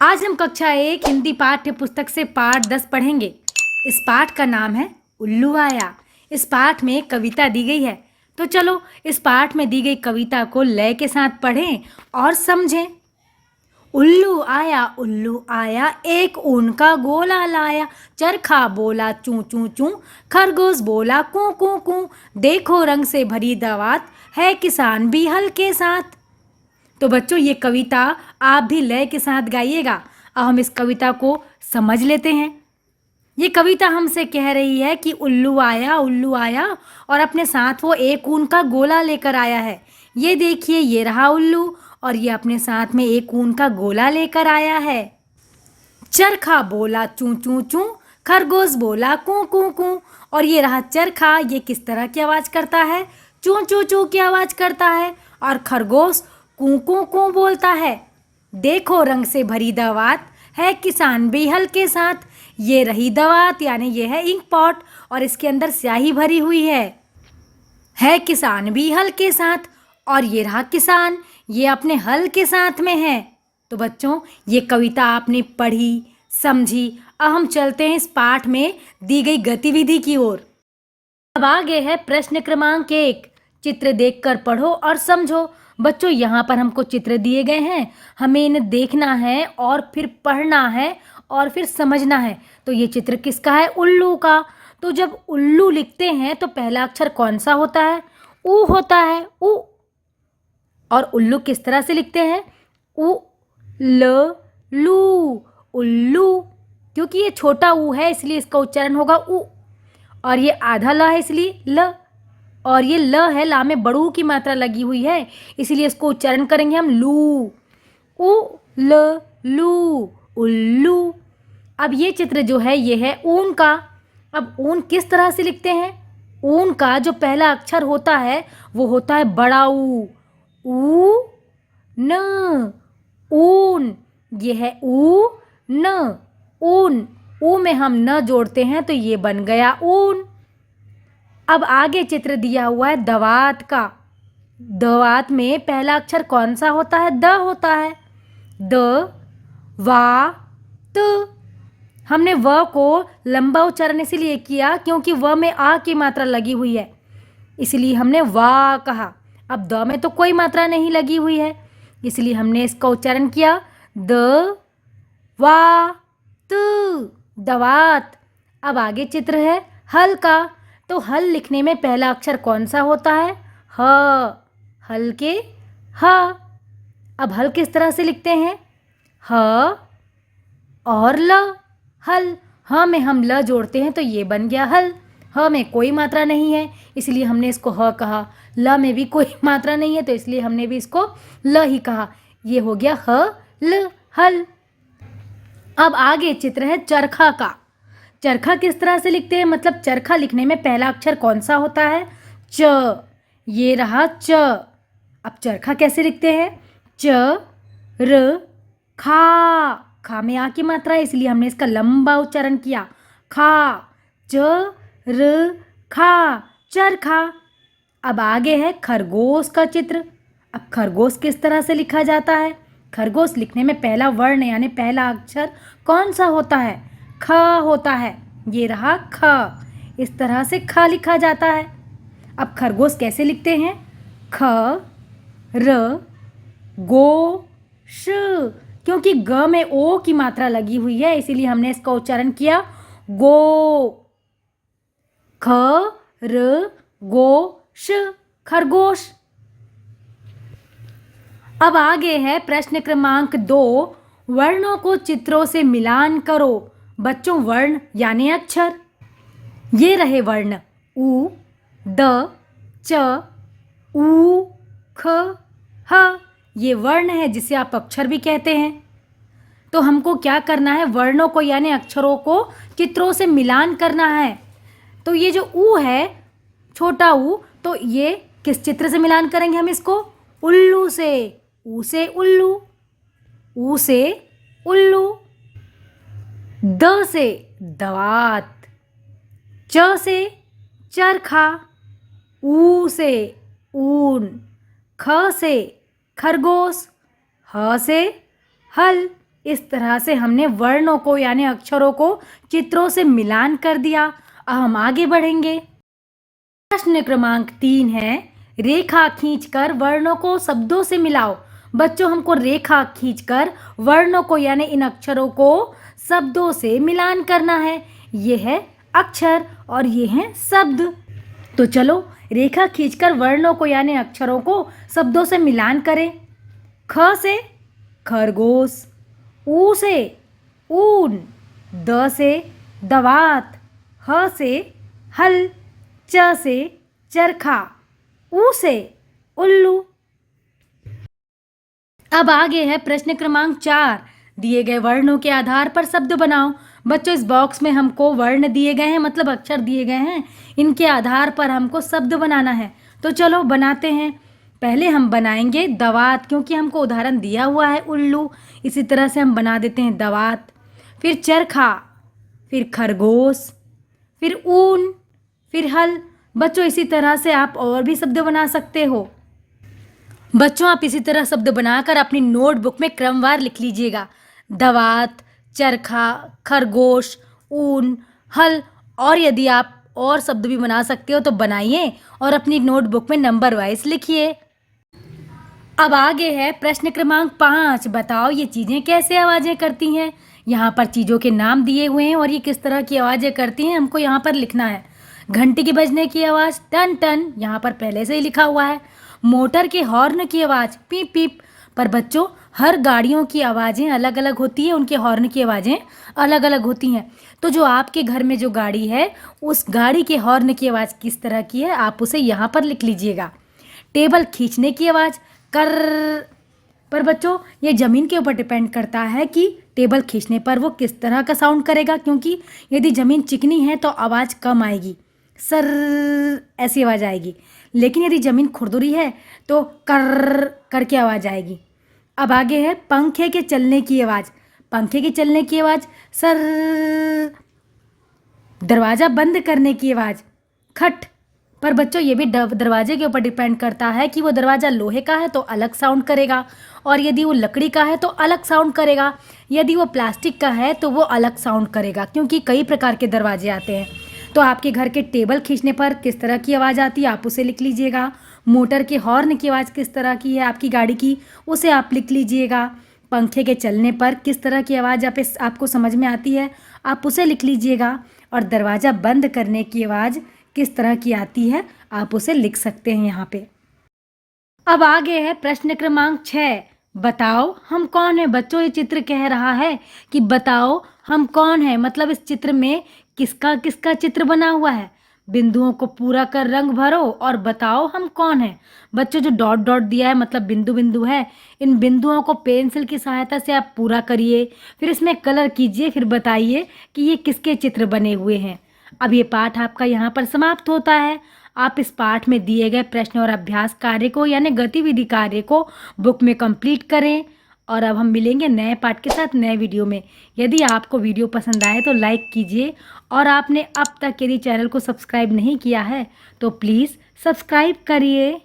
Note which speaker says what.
Speaker 1: आज हम कक्षा 1 हिंदी पाठ्य पुस्तक से पाठ 10 पढ़ेंगे। इस पाठ का नाम है उल्लू आया। इस पाठ में कविता दी गई है, तो चलो इस पाठ में दी गई कविता को लय के साथ पढ़ें और समझें। उल्लू आया एक ऊन का गोला लाया, चरखा बोला चूं चूं चूं, खरगोश बोला कूं कूं कूं, देखो रंग से भरी दवात है किसान भी हल के साथ। तो बच्चों, ये कविता आप भी लय के साथ गाइएगा। अब हम इस कविता को समझ लेते हैं। ये कविता हमसे कह रही है कि उल्लू आया और अपने साथ वो एक ऊन का गोला लेकर आया है। ये देखिए, ये रहा उल्लू और ये अपने साथ में एक ऊन का गोला लेकर आया है। चरखा बोला चूं चूं चूं, खरगोश बोला कूं कूं कूं, और ये रहा चरखा। ये किस तरह की आवाज़ करता है? चूं चूं चूं की आवाज़ करता है। और खरगोश कूं कूं कूं बोलता है। देखो रंग से भरी दवात है किसान भी हल के साथ। ये रही दवात, यानी ये है इंक पॉट और इसके अंदर स्याही भरी हुई है किसान भी हल के साथ। और ये रहा किसान, ये अपने हल के साथ में है। तो बच्चों, ये कविता आपने पढ़ी, समझी। अब हम चलते हैं इस पाठ में दी गई गतिविधि की ओर। अब आगे है प्रश्न क्रमांक 1। चित्र देखकर पढ़ो और समझो। बच्चों, यहाँ पर हमको चित्र दिए गए हैं, हमें इन्हें देखना है और फिर पढ़ना है और फिर समझना है। तो ये चित्र किसका है? उल्लू का। तो जब उल्लू लिखते हैं तो पहला अक्षर कौन सा होता है? ऊ होता है, ऊ। और उल्लू किस तरह से लिखते हैं? उ ल लू, उल्लू। क्योंकि ये छोटा ऊ है इसलिए इसका उच्चारण होगा उ, और ये आधा ल है इसलिए ल, और ये ल है, ला में बड़ू की मात्रा लगी हुई है इसलिए इसको उच्चारण करेंगे हम लू। उ ल लू, उल्लू। अब ये चित्र जो है ये है ऊन का। अब ऊन किस तरह से लिखते हैं? ऊन का जो पहला अक्षर होता है वो होता है बड़ा ऊ न, ऊन। ये है ऊ न, ऊन। ऊ में हम न जोड़ते हैं तो ये बन गया ऊन। अब आगे चित्र दिया हुआ है दवात का। दवात में पहला अक्षर कौन सा होता है? द होता है। द वा त। हमने व को लंबा उच्चारण इसलिए किया क्योंकि व में आ की मात्रा लगी हुई है, इसलिए हमने वा कहा। अब द में तो कोई मात्रा नहीं लगी हुई है इसलिए हमने इसका उच्चारण किया द वा त, दवात। अब आगे चित्र है हल का। तो हल लिखने में पहला अक्षर कौन सा होता है? ह, हल के ह। अब हल किस तरह से लिखते हैं? ह और ल, हल। ह में हम ल जोड़ते हैं तो ये बन गया हल। ह में कोई मात्रा नहीं है इसलिए हमने इसको ह कहा। ल में भी कोई मात्रा नहीं है तो इसलिए हमने भी इसको ल ही कहा। ये हो गया ह ल, हल। अब आगे चित्र है चरखा का। चरखा किस तरह से लिखते हैं? मतलब चरखा लिखने में पहला अक्षर कौन सा होता है? च। ये रहा च। अब चरखा कैसे लिखते हैं? च र खा में आ की मात्रा है इसलिए हमने इसका लंबा उच्चारण किया खा। च र खा, चरखा। अब आगे है खरगोश का चित्र। अब खरगोश किस तरह से लिखा जाता है? खरगोश लिखने में पहला वर्ण यानी पहला अक्षर कौन सा होता है? ख होता है। ये रहा ख। इस तरह से ख लिखा जाता है। अब खरगोश कैसे लिखते हैं? ख र गो श, क्योंकि ग में ओ की मात्रा लगी हुई है इसीलिए हमने इसका उच्चारण किया गो। ख र गो श, खरगोश। अब आगे है प्रश्न क्रमांक 2। वर्णों को चित्रों से मिलान करो। बच्चों, वर्ण यानी अक्षर। ये रहे वर्ण उ, द, च, ऊ, ख, ह। ये वर्ण है जिसे आप अक्षर भी कहते हैं। तो हमको क्या करना है? वर्णों को यानी अक्षरों को चित्रों से मिलान करना है। तो ये जो ऊ है, छोटा ऊ, तो ये किस चित्र से मिलान करेंगे हम इसको? उल्लू से। ऊ से उल्लू, ऊ से उल्लू। द से दवात, च से चरखा, ऊ से ऊन, ख से खरगोश, ह से हल। इस तरह से हमने वर्णों को यानी अक्षरों को चित्रों से मिलान कर दिया। अब हम आगे बढ़ेंगे। प्रश्न क्रमांक 3 है, रेखा खींचकर वर्णों को शब्दों से मिलाओ। बच्चों, हमको रेखा खींचकर वर्णों को यानी इन अक्षरों को शब्दों से मिलान करना है। ये है अक्षर और ये हैं शब्द। तो चलो रेखा खींचकर वर्णों को यानी अक्षरों को शब्दों से मिलान करें। ख से खरगोश, ऊ से ऊन, द से दवात, ह से हल, च से चरखा, ऊ से उल्लू। अब आगे है प्रश्न क्रमांक 4, दिए गए वर्णों के आधार पर शब्द बनाओ। बच्चों, इस बॉक्स में हमको वर्ण दिए गए हैं, मतलब अक्षर दिए गए हैं, इनके आधार पर हमको शब्द बनाना है। तो चलो बनाते हैं। पहले हम बनाएंगे दवात, क्योंकि हमको उदाहरण दिया हुआ है उल्लू, इसी तरह से हम बना देते हैं दवात। फिर चरखा, फिर खरगोश, फिर ऊन, फिर हल। बच्चों, इसी तरह से आप और भी शब्द बना सकते हो। बच्चों, आप इसी तरह शब्द बनाकर अपनी नोटबुक में क्रमवार लिख लीजिएगा। दवात, चरखा, खरगोश, ऊन, हल। और यदि आप और शब्द भी बना सकते हो तो बनाइए और अपनी नोटबुक में नंबर वाइज लिखिए। अब आगे है प्रश्न क्रमांक 5, बताओ ये चीज़ें कैसे आवाज़ें करती हैं। यहाँ पर चीज़ों के नाम दिए हुए हैं और ये किस तरह की आवाज़ें करती हैं हमको यहाँ पर लिखना है। घंटी के बजने की आवाज़ टन टन, यहाँ पर पहले से ही लिखा हुआ है। मोटर के हॉर्न की आवाज़ पीप पीप। पर बच्चों, हर गाड़ियों की आवाज़ें अलग अलग होती हैं, उनके हॉर्न की आवाज़ें अलग अलग होती हैं। तो जो आपके घर में जो गाड़ी है, उस गाड़ी के हॉर्न की आवाज़ किस तरह की है, आप उसे यहाँ पर लिख लीजिएगा। टेबल खींचने की आवाज़ कर। पर बच्चों, ये ज़मीन के ऊपर डिपेंड करता है कि टेबल खींचने पर वो किस तरह का साउंड करेगा, क्योंकि यदि ज़मीन चिकनी है तो आवाज़ कम आएगी, सर ऐसी आवाज़ आएगी। लेकिन यदि ज़मीन खुरदुरी है तो कर करके आवाज़ आएगी। अब आगे है पंखे के चलने की आवाज़। पंखे के चलने की आवाज़ सर। दरवाज़ा बंद करने की आवाज़ खट। पर बच्चों, ये भी दरवाजे के ऊपर डिपेंड करता है कि वो दरवाज़ा लोहे का है तो अलग साउंड करेगा, और यदि वो लकड़ी का है तो अलग साउंड करेगा, यदि वो प्लास्टिक का है तो वो अलग साउंड करेगा, क्योंकि कई प्रकार के दरवाजे आते हैं। तो आपके घर के टेबल खींचने पर किस तरह की आवाज़ आती है, आप उसे लिख लीजिएगा। मोटर के हॉर्न की आवाज़ किस तरह की है आपकी गाड़ी की, उसे आप लिख लीजिएगा। पंखे के चलने पर किस तरह की आवाज़ आपको समझ में आती है, आप उसे लिख लीजिएगा। और दरवाज़ा बंद करने की आवाज़ किस तरह की आती है, आप उसे लिख सकते हैं यहाँ पे। अब आगे है प्रश्न क्रमांक 6, बताओ हम कौन है। बच्चों, ये चित्र कह रहा है कि बताओ हम कौन है, मतलब इस चित्र में किसका किसका चित्र बना हुआ है। बिंदुओं को पूरा कर रंग भरो और बताओ हम कौन है। बच्चों, जो डॉट डॉट दिया है मतलब बिंदु बिंदु है, इन बिंदुओं को पेंसिल की सहायता से आप पूरा करिए, फिर इसमें कलर कीजिए, फिर बताइए कि ये किसके चित्र बने हुए हैं। अब ये पाठ आपका यहाँ पर समाप्त होता है। आप इस पाठ में दिए गए प्रश्न और अभ्यास कार्य को यानी गतिविधि कार्य को बुक में कंप्लीट करें। और अब हम मिलेंगे नए पाठ के साथ नए वीडियो में। यदि आपको वीडियो पसंद आए तो लाइक कीजिए, और आपने अब तक यदि चैनल को सब्सक्राइब नहीं किया है तो प्लीज़ सब्सक्राइब करिए।